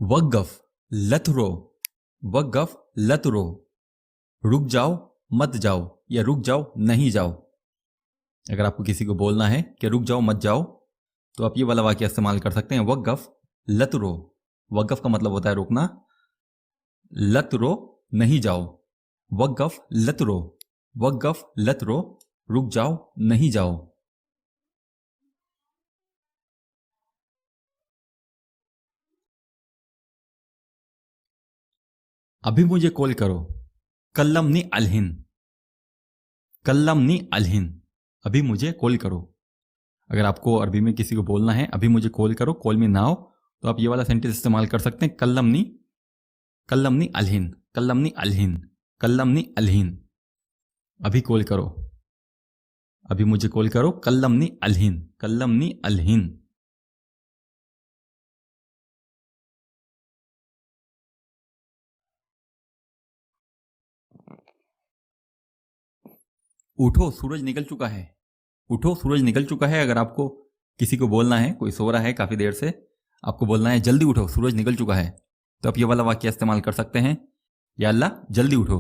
वक़्फ़ लतरो, वक़्फ़ लतरो, रुक जाओ मत जाओ, या रुक जाओ नहीं जाओ। अगर आपको किसी को बोलना है कि रुक जाओ मत जाओ, तो आप ये वाला वाक्य इस्तेमाल कर सकते हैं, वक़्फ़ लतरो। वक़्फ़ का मतलब होता है रुकना, लतरो नहीं जाओ। वक़्फ़ लतरो, वक़्फ़ लतरो, रुक जाओ नहीं जाओ। अभी मुझे कॉल करो। कल्लमनी अलहिन, कल्लमनी अलहिन, अभी मुझे कॉल करो। अगर आपको अरबी में किसी को बोलना है अभी मुझे कॉल करो, कॉल मी नाउ, तो आप ये वाला सेंटेंस इस्तेमाल कर सकते हैं, कल्लमनी, कल्लमनी अलहिन, कल्लमनी अलहिन, कल्लमनी अलहिन, अभी कॉल करो। अभी मुझे कॉल करो, कल्लमनी अलहिन, कल्लमनी अलहिन। उठो सूरज निकल चुका है। उठो सूरज निकल चुका है। अगर आपको किसी को बोलना है, कोई सो रहा है काफी देर से, आपको बोलना है जल्दी उठो सूरज निकल चुका है, तो आप ये वाला वाक्य इस्तेमाल कर सकते हैं, या अल्लाह जल्दी उठो,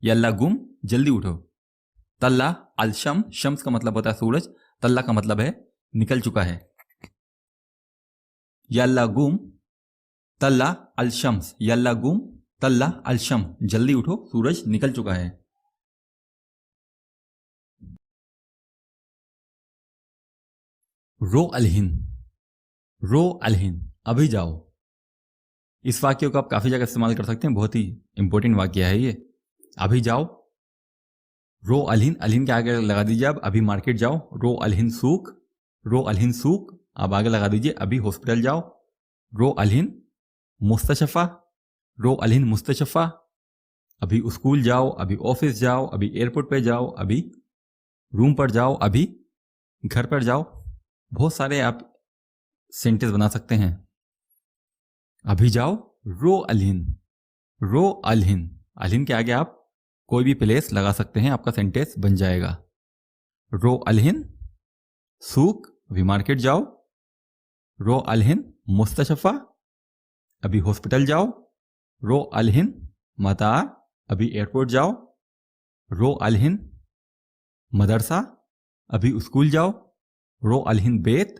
या अल्लाह गुम जल्दी उठो। तल्ला अल शम, शम्स का मतलब होता है सूरज, तल्ला का मतलब है निकल चुका है। या अल्लाह गुम तल्ला अल शम्स, या अल्लाह गुम तल्ला अल शम, जल्दी उठो सूरज निकल चुका है। रो अलहिन, रो अलहिन, अभी जाओ। इस वाक्य को आप काफी जगह इस्तेमाल कर सकते हैं, बहुत ही इंपॉर्टेंट वाक्य है ये। अभी जाओ, रो अलहिन, अलहिन के आगे लगा दीजिए आप अभी मार्केट जाओ। रो अलहिन सूक, रो अलहिन सूक, आप आगे लगा दीजिए अभी हॉस्पिटल जाओ। रो अलहिन मुस्तशफ़ा, रो अलहिन मुस्तशफ़ा, अभी स्कूल जाओ, अभी ऑफिस जाओ, अभी एयरपोर्ट पे जाओ, अभी रूम पर जाओ, अभी घर पर जाओ। बहुत सारे आप सेंटेंस बना सकते हैं। अभी जाओ, रो अलहिन, रो अलहिन, अलहिन के आगे आप कोई भी प्लेस लगा सकते हैं, आपका सेंटेंस बन जाएगा। रो अलहिन सूक, अभी मार्केट जाओ। रो अलहिन मुस्तशफ़ा, अभी हॉस्पिटल जाओ। रो अलहिन मतार, अभी एयरपोर्ट जाओ। रो अलहिन मदरसा, अभी स्कूल जाओ। रो अलहिन बेत,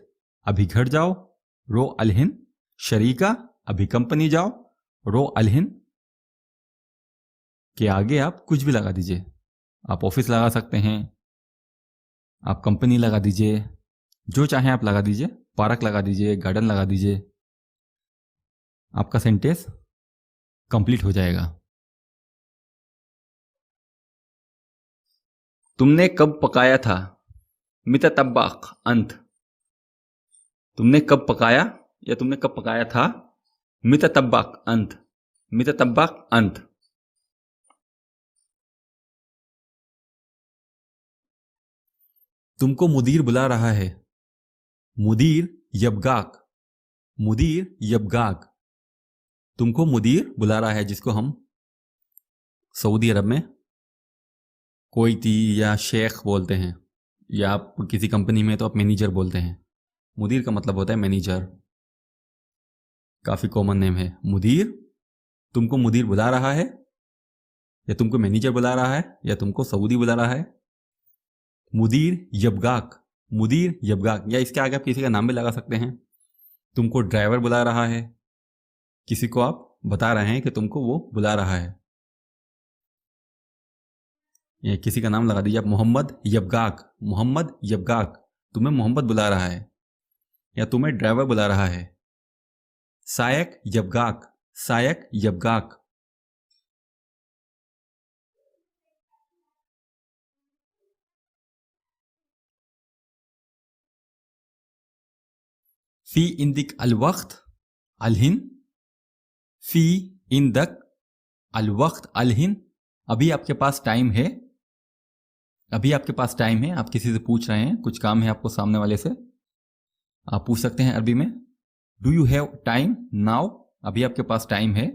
अभी घर जाओ। रो अलहिन शरीका, अभी कंपनी जाओ। रो अलहिन के आगे आप कुछ भी लगा दीजिए। आप ऑफिस लगा सकते हैं, आप कंपनी लगा दीजिए, जो चाहें आप लगा दीजिए। पार्क लगा दीजिए, गार्डन लगा दीजिए, आपका सेंटेंस कंप्लीट हो जाएगा। तुमने कब पकाया था? मिता तब्बाक अंत। तुमने कब पकाया या तुमने कब पकाया था? मिता तब्बाक अंत, मिता तब्बाक अंत। तुमको मुदीर बुला रहा है। मुदीर यबगाक, मुदीर यबगाक, तुमको मुदीर बुला रहा है, जिसको हम सऊदी अरब में कोईती या शेख बोलते हैं, या आप किसी कंपनी में तो आप मैनेजर बोलते हैं। मुदीर का मतलब होता है मैनेजर, काफ़ी कॉमन नेम है मुदीर। तुमको मुदीर बुला रहा है, या तुमको मैनेजर बुला रहा है, या तुमको सऊदी बुला रहा है। मुदीर यबगाक, मुदीर यबगाक, या इसके आगे आप किसी का नाम भी लगा सकते हैं। तुमको ड्राइवर बुला रहा है, किसी को आप बता रहे हैं कि तुमको वो बुला रहा है, या किसी का नाम लगा दीजिए आप। मोहम्मद यबगाक, मोहम्मद यबगाक, तुम्हें मोहम्मद बुला रहा है या तुम्हें ड्राइवर बुला रहा है। सायक यबगाक, सायक यबगाक। फी इंदिक अलवक्त अलहिन, फी इंदक अलवक्त अलहिन, अभी आपके पास टाइम है, अभी आपके पास टाइम है। आप किसी से पूछ रहे हैं, कुछ काम है आपको सामने वाले से, आप पूछ सकते हैं अरबी में, do you have time now, अभी आपके पास टाइम है।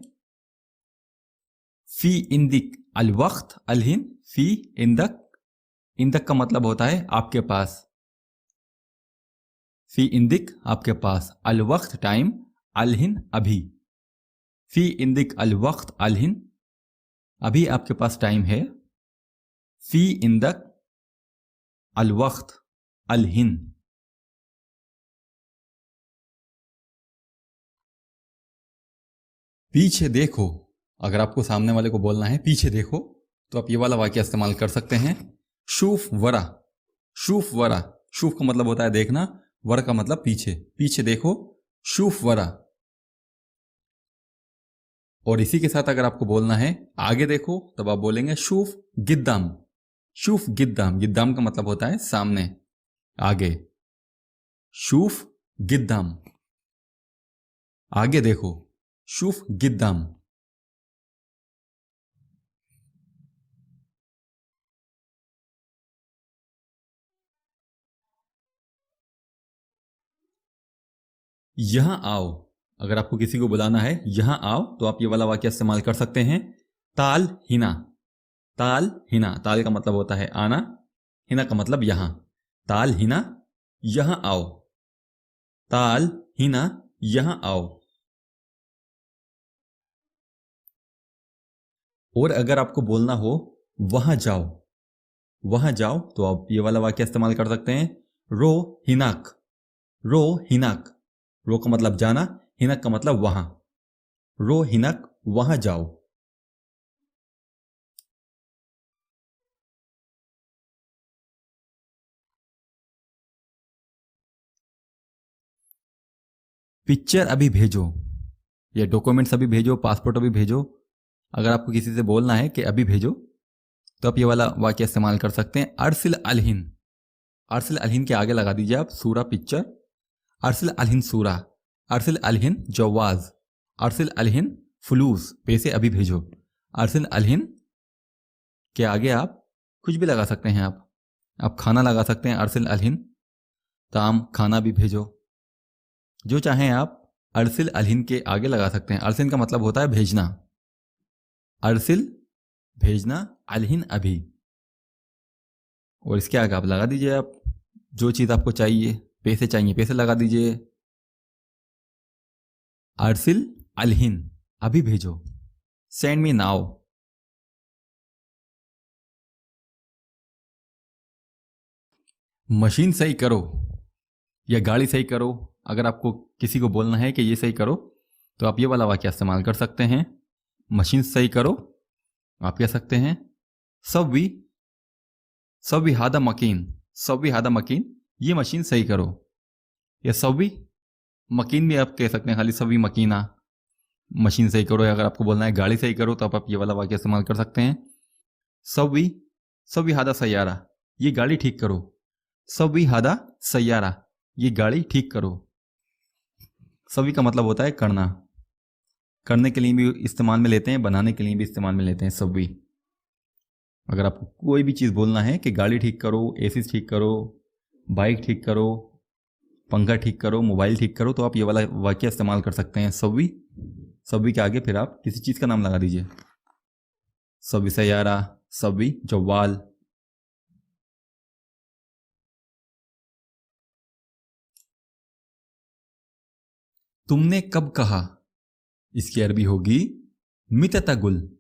फी इंदिक अलवक्त अलहिन, फी इंदक, इंदक का मतलब होता है आपके पास। फी इंदिक आपके पास, अलवक्त टाइम, अलहिन अभी। फी इंदिक अलवक्त अलहिन, अभी आपके पास टाइम है। फी इंदक अलवक्त अलहिन। पीछे देखो, अगर आपको सामने वाले को बोलना है पीछे देखो, तो आप ये वाला वाक्य इस्तेमाल कर सकते हैं। शूफ वरा, शूफ वरा, शूफ का मतलब होता है देखना, वर का मतलब पीछे, पीछे देखो, शूफ वरा। और इसी के साथ अगर आपको बोलना है आगे देखो, तब आप बोलेंगे शूफ गिद्दाम, शूफ गिद्दाम, गिद्दाम का मतलब होता है सामने, आगे। शूफ गिद्दाम, आगे देखो, शूफ गिद्दाम। यहां आओ, अगर आपको किसी को बुलाना है यहां आओ, तो आप ये वाला वाक्य इस्तेमाल कर सकते हैं। ताल हिना, ताल हिना, ताल का मतलब होता है आना, हिना का मतलब यहां। ताल हिना, यहां आओ, ताल हिना, यहां आओ। और अगर आपको बोलना हो वहां जाओ, वहां जाओ, तो आप ये वाला वाक्य इस्तेमाल कर सकते हैं। रो हिनाक, रो हिनाक, रो का मतलब जाना, हिनक का मतलब वहां। रो हिनक, वहां जाओ। पिक्चर अभी भेजो, या डॉक्यूमेंट्स अभी भेजो, पासपोर्ट अभी भेजो। अगर आपको किसी से बोलना है कि अभी भेजो, तो आप ये वाला वाक्य इस्तेमाल कर सकते हैं। अरसिल अलहिन, अरसिल अलहिन के आगे लगा दीजिए आप सूरा पिक्चर, अरसिल अलहिन सूरा, अरसिल अलहिन जवाज, अरसिल अलहिन फुलूस पैसे अभी भेजो। अरसिल अलहिन के आगे आप कुछ भी लगा सकते हैं। आप खाना लगा सकते हैं, अरसिल अलहिन ताम, खाना भी भेजो। जो चाहें आप अरसिल अलहिन के आगे लगा सकते हैं। अरसिल का मतलब होता है भेजना, अरसिल भेजना, अलहिन अभी। और इसके आगे आप लगा दीजिए आप जो चीज़ आपको चाहिए, पैसे चाहिए पैसे लगा दीजिए। अरसिल अलहिन अभी भेजो, सेंड मी नाउ। मशीन सही करो या गाड़ी सही करो, अगर आपको किसी को बोलना है कि ये सही करो तो आप ये वाला वाक्य इस्तेमाल कर सकते हैं। मशीन सही करो, आप कह सकते हैं सवी हादा मकीन, सवी हादा मकीन, ये मशीन सही करो। या सवी मकीन भी आप कह सकते हैं, खाली सवी मकीना, मशीन सही करो। या अगर आपको बोलना है गाड़ी सही करो तो आप ये वाला वाक्य इस्तेमाल कर सकते हैं। सवी हादा सैयारा, ये गाड़ी ठीक करो। सवी हादा सैयारा, ये गाड़ी ठीक करो। सवी का मतलब होता है करना, करने के लिए भी इस्तेमाल में लेते हैं, बनाने के लिए भी इस्तेमाल में लेते हैं सवी। अगर आपको कोई भी चीज़ बोलना है कि गाड़ी ठीक करो, एसी ठीक करो, बाइक ठीक करो, पंखा ठीक करो, मोबाइल ठीक करो, तो आप ये वाला वाक्य इस्तेमाल कर सकते हैं। सवी, सवी के आगे फिर आप किसी चीज़ का नाम लगा दीजिए। सवी सैयारा, सवी जवाल। तुमने कब कहा, इसकी अरबी होगी मिता तागुल,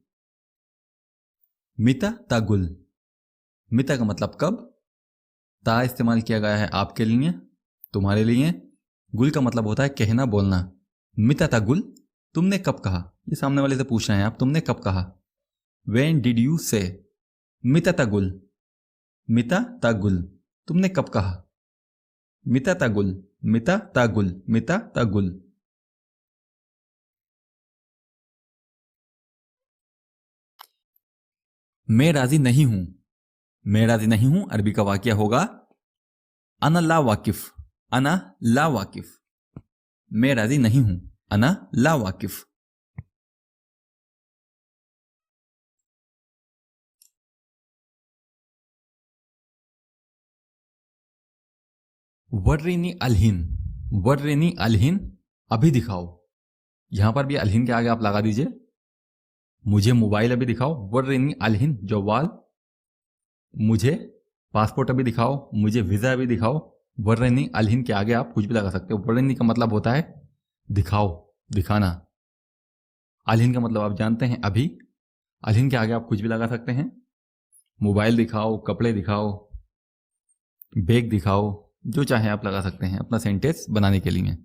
मिता तागुल। मिता का मतलब कब, ता इस्तेमाल किया गया है आपके लिए, तुम्हारे लिए। गुल का मतलब होता है कहना, बोलना। मिता तागुल, तुमने कब कहा, ये सामने वाले से पूछ रहे हैं आप, तुमने कब कहा। When did you say, मिता तागुल, मिता तागुल, तुमने कब कहा। मिता तागुल, मिता तागुल, मिता तागुल। मैं राजी नहीं हूं, मैं राजी नहीं हूं अरबी का वाक्य होगा अना ला वाकिफ, अना ला वाकिफ। मैं राजी नहीं हूं, अना ला वाकिफ। वर्रिनी अलहिन, वर्रिनी अलहिन, अभी दिखाओ। यहां पर भी अलहिन के आगे आप लगा दीजिए मुझे मोबाइल अभी दिखाओ, वर्रिनी अलहिन जवाल। मुझे पासपोर्ट अभी दिखाओ, मुझे वीजा अभी दिखाओ। वर्रिनी अलहिन के आगे आप कुछ भी लगा सकते हो। वर्रिनी का मतलब होता है दिखाओ, दिखाना। अलहिन का मतलब आप जानते हैं अभी। अलहिन के आगे आप कुछ भी लगा सकते हैं। मोबाइल दिखाओ, कपड़े दिखाओ, बैग दिखाओ, जो चाहे आप लगा सकते हैं अपना सेंटेंस बनाने के लिए।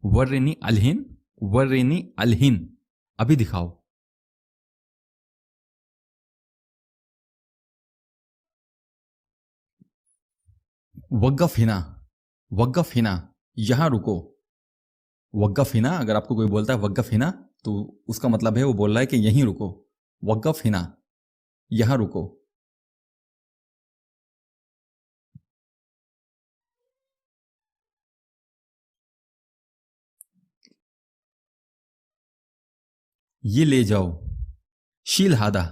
वर्रिनी अलहिन, वर्रिनी अलहिन, अभी दिखाओ। वक़्फ़ हिना, वक़्फ़ हिना, यहां रुको। वक़्फ़ हिना, अगर आपको कोई बोलता है वक़्फ़ हिना तो उसका मतलब है वो बोल रहा है कि यहीं रुको। वक़्फ़ हिना, यहां रुको। ये ले जाओ, शील हादा,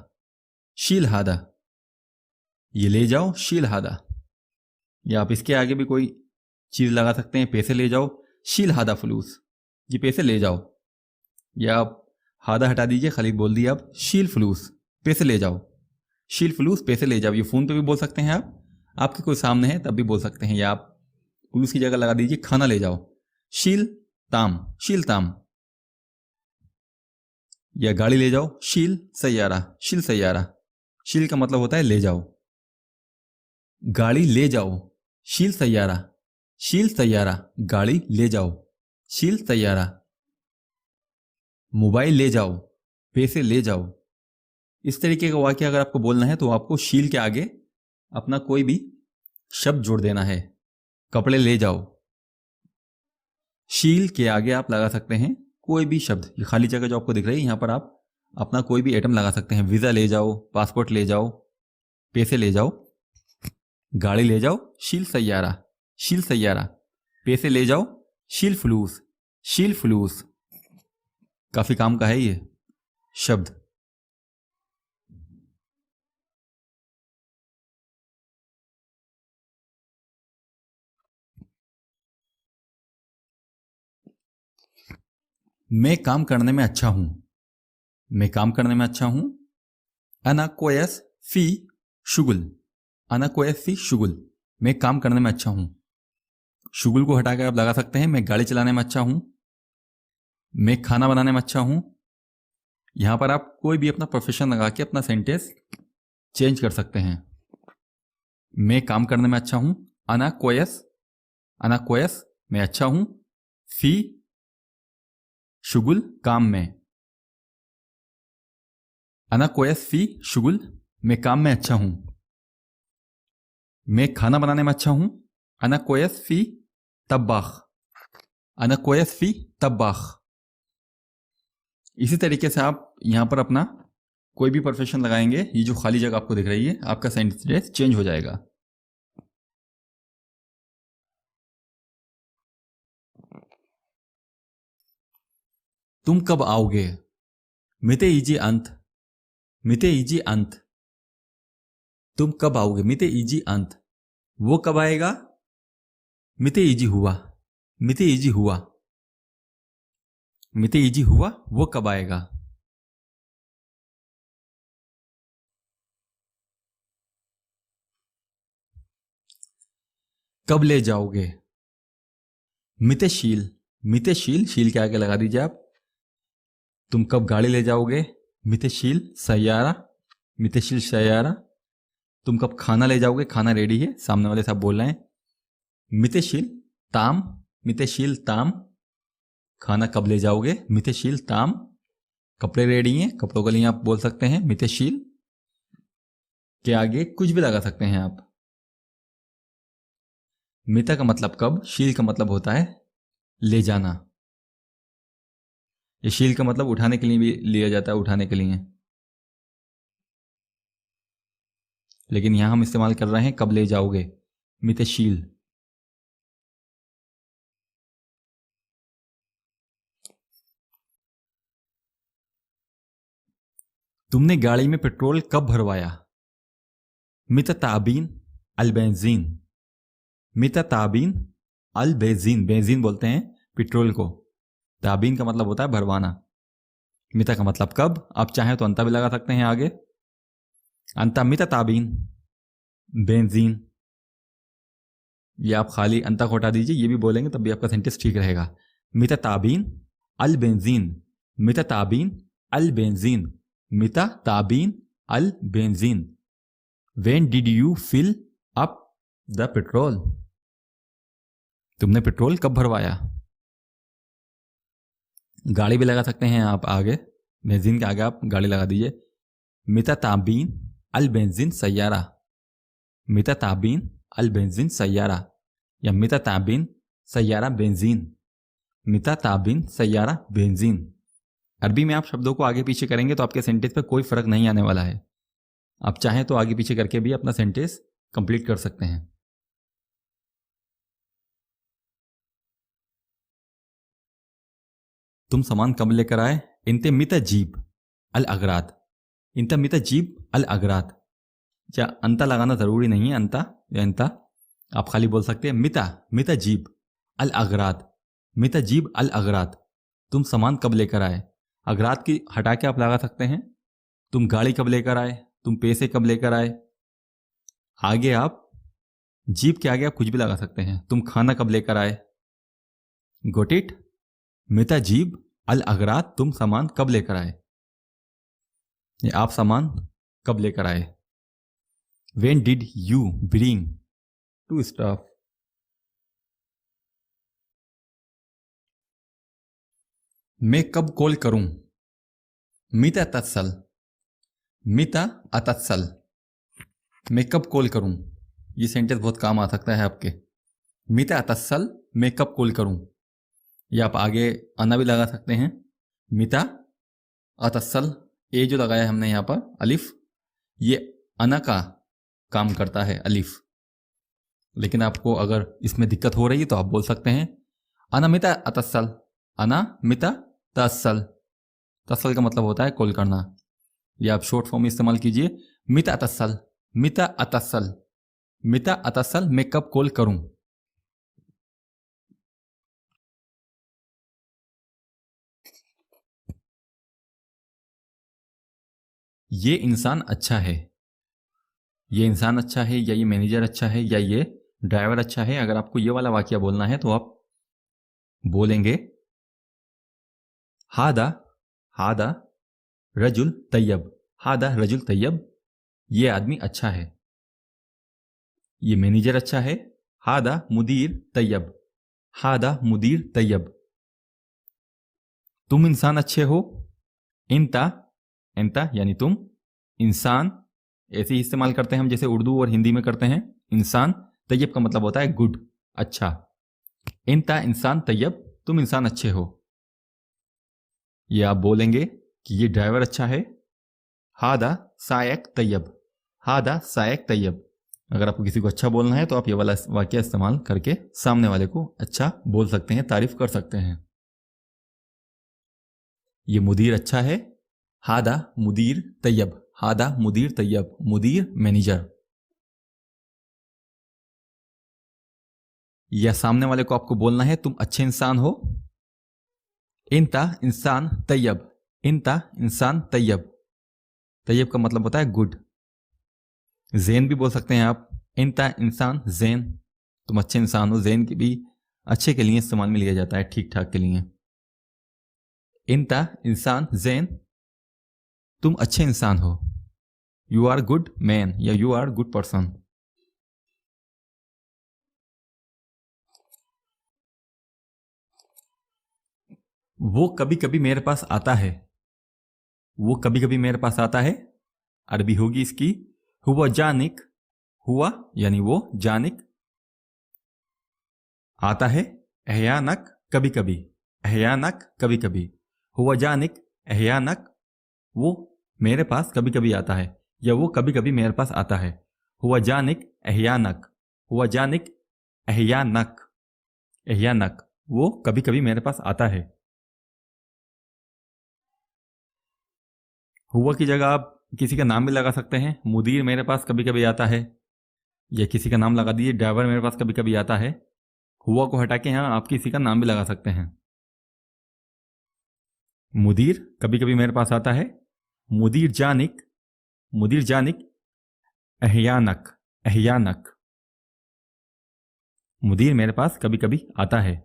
शील हादा, ये ले जाओ, शील हादा। या आप इसके आगे भी कोई चीज लगा सकते हैं। पैसे ले जाओ, शील हादा फलूस, ये पैसे ले जाओ। या आप हादा हटा दीजिए, खाली बोल दिए आप शील फलूस, पैसे ले जाओ। शील फलूस, पैसे ले जाओ। ये फोन पे भी बोल सकते हैं आप, आपके कोई सामने है तब भी बोल सकते हैं। या आप फलूस की जगह लगा दीजिए खाना ले जाओ, शील ताम, शील ताम। या गाड़ी ले जाओ, शील सैयारा, शील सैयारा। शील का मतलब होता है ले जाओ। गाड़ी ले जाओ, शील सैयारा, शील सैयारा, गाड़ी ले जाओ, शील सैयारा। मोबाइल ले जाओ, पैसे ले जाओ। इस तरीके का वाक्य अगर आपको बोलना है तो आपको शील के आगे अपना कोई भी शब्द जोड़ देना है। कपड़े ले जाओ, शील के आगे आप लगा सकते हैं कोई भी शब्द। ये खाली जगह जो आपको दिख रही है यहां पर आप अपना कोई भी आइटम लगा सकते हैं। वीज़ा ले जाओ, पासपोर्ट ले जाओ, पैसे ले जाओ, गाड़ी ले जाओ, शील सैयारा, शील सैयारा, पैसे ले जाओ, शील फ्लूस, शील फ्लूस। काफी काम का है ये शब्द। मैं काम करने में अच्छा हूं, मैं काम करने में अच्छा हूं। अना कोयस फी शुगुल, अना कोयस फी शुगुल, मैं काम करने में अच्छा हूं। शुगुल को हटाकर आप लगा सकते हैं मैं गाड़ी चलाने में अच्छा हूं, मैं खाना बनाने में अच्छा हूं। यहां पर आप कोई भी अपना प्रोफेशन लगा के अपना सेंटेंस चेंज कर सकते हैं। मैं काम करने में अच्छा हूं, अना कोयस, अना कोयस मैं अच्छा हूं, फी शुगुल काम में, अना कोयस फी शुगुल मैं काम में अच्छा हूं। मैं खाना बनाने में अच्छा हूं, अना कोयस फी तब्बाख, अना कोयस फी तब्बाख। इसी तरीके से आप यहां पर अपना कोई भी प्रोफेशन लगाएंगे, ये जो खाली जगह आपको दिख रही है, आपका सेंटेंस चेंज हो जाएगा। तुम कब आओगे? मिते इजी अंत, मिते इजी अंत। तुम कब आओगे? मिते इजी अंत। वो कब आएगा? मिते इजी हुआ, मिते इजी हुआ, मिते इजी हुआ, वो कब आएगा? कब ले जाओगे? मितेशील, मितेशील, शील के आगे लगा दीजिए आप। तुम कब गाड़ी ले जाओगे? मितेशील सैयारा, मितेशील सैयारा। तुम कब खाना ले जाओगे? खाना रेडी है, सामने वाले साहब बोल रहे हैं। मितेशील ताम, मितेशील ताम, खाना कब ले जाओगे? मितेशील ताम, कपड़े रेडी हैं, कपड़ों के लिए आप बोल सकते हैं मितेशील के आगे कुछ भी लगा सकते हैं आप। मिता का मतलब कब, शील का मतलब होता है ले जाना। ये शील का मतलब उठाने के लिए भी लिया जाता है, उठाने के लिए, लेकिन यहां हम इस्तेमाल कर रहे हैं कब ले जाओगे, मितेशील। तुमने गाड़ी में पेट्रोल कब भरवाया? मिता ताबीन अल बेंजीन, मिता ताबीन अल बेंजीन, बेंजीन बोलते हैं पेट्रोल को, ताबीन का मतलब होता है भरवाना। मिता का मतलब कब, आप चाहें तो अंता भी लगा सकते हैं आगे। अंता मिता ताबीन बेंजीन, ये आप खाली अंता को हटा दीजिए, ये भी बोलेंगे तब भी आपका सेंटेंस ठीक रहेगा। मिता ताबीन अल बेंजीन, मिता ताबीन अल बेंजीन, मिता ताबीन अल बेंजीन। When did you fill up the petrol? तुमने पेट्रोल कब भरवाया? गाड़ी भी लगा सकते हैं आप आगे, बेंजीन के आगे आप गाड़ी लगा दीजिए। मिता ताबीन अल बेंजीन सैयारा, मिता ताबीन अल बेंजीन सैयारा, या मिता ताबीन सैयारा बेंजीन, मिता ताबीन सैयारा बेंजीन। अरबी में आप शब्दों को आगे पीछे करेंगे तो आपके सेंटेंस पे कोई फर्क नहीं आने वाला है। आप चाहें तो आगे पीछे करके भी अपना सेंटेंस कंप्लीट कर सकते हैं। तुम सामान कब लेकर आए? इंते मिता जीब अल अगरात, इंता मिता जीब अल अगरात। क्या अंता लगाना जरूरी नहीं है, अंता या इंता, आप खाली बोल सकते हैं मिता, मिता जीब अल अगरात, मिता जीब अल अगरात। तुम सामान कब लेकर आए? अगरात की हटा के आप लगा सकते हैं तुम गाड़ी कब लेकर आए, तुम पैसे कब लेकर आए। आगे आप जीप के आगे आप कुछ भी लगा सकते हैं, तुम खाना कब लेकर आए। Got it? मिता जीब अल अगरात, तुम सामान कब लेकर आए, आप सामान कब लेकर आए। When did you bring to stuff? मैं कब कॉल करूं? मिता तत्सल, मिता अतत्सल, मैं कब कॉल करूं। ये सेंटेंस बहुत काम आ सकता है आपके। मिता अतत्सल, मैं कब कॉल करूं, या आप आगे आना भी लगा सकते हैं। मिता अतत्सल ए जो लगाया हमने यहाँ पर अलिफ, ये अना का काम करता है अलिफ। लेकिन आपको अगर इसमें दिक्कत हो रही है तो आप बोल सकते हैं अनामिता अतसल, अनामिता तसल। तसल का मतलब होता है कॉल करना। ये आप शॉर्ट फॉर्म में इस्तेमाल कीजिए, मिता अतसल, मिता अतसल, मिता अतसल, मैं कब कॉल करूं। ये इंसान अच्छा है, ये इंसान अच्छा है, या ये मैनेजर अच्छा है, या ये ड्राइवर अच्छा है। अगर आपको ये वाला वाक्य बोलना है तो आप बोलेंगे हादा, हादा रजुल तैयब, हादा रजुल तैयब, ये आदमी अच्छा है। ये मैनेजर अच्छा है, हादा मुदीर तैयब, हादा मुदीर तैयब। तुम इंसान अच्छे हो, इंता, इंता यानी तुम, इंसान ऐसे ही इस्तेमाल करते हैं हम जैसे उर्दू और हिंदी में करते हैं। इंसान, तैयब का मतलब होता है गुड, अच्छा। इंता इंसान तैयब, तुम इंसान अच्छे हो। ये आप बोलेंगे कि ये ड्राइवर अच्छा है, हादा सायक तैयब, हादा सायक तैयब। अगर आपको किसी को अच्छा बोलना है तो आप ये वाला वाक्य इस्तेमाल करके सामने वाले को अच्छा बोल सकते हैं, तारीफ कर सकते हैं। ये मुदीर अच्छा है, हादा मुदीर तैयब, हादा मुदीर तैयब, मुदीर मैनेजर। या सामने वाले को आपको बोलना है तुम अच्छे इंसान हो, इंता इंसान तैयब, इंता इंसान तैयब। तैयब का मतलब होता है गुड। जैन भी बोल सकते हैं आप, इंता इंसान जैन, तुम अच्छे इंसान हो। जैन की भी अच्छे के लिए इस्तेमाल में लिया जाता है, ठीक ठाक के लिए। इंता इंसान जैन, तुम अच्छे इंसान हो। यू आर गुड मैन, या यू आर गुड पर्सन। वो कभी कभी मेरे पास आता है, वो कभी कभी मेरे पास आता है, अरबी होगी इसकी हुआ जानिक, हुआ यानी वो, जानिक आता है, अहयानक कभी कभी, अहयानक कभी कभी, हुआ जानिक अहयानक, वो मेरे पास कभी कभी आता है, या वो कभी कभी मेरे पास आता है। हुआ जानिक अहयानक, हुआ जानिक अहयानक, अहयानक वो कभी कभी मेरे पास आता है। हुआ की जगह आप किसी का नाम भी लगा सकते हैं, मुदीर मेरे पास कभी कभी आता है, या किसी का नाम लगा दीजिए, ड्राइवर मेरे पास कभी कभी आता है। हुआ को हटा के यहाँ आप किसी का नाम भी लगा सकते हैं। मुदीर कभी कभी मेरे पास आता है, मुदीर जानिक, मुदीर जानिक अहयानक, अहयानक मुदीर मेरे पास कभी कभी आता है।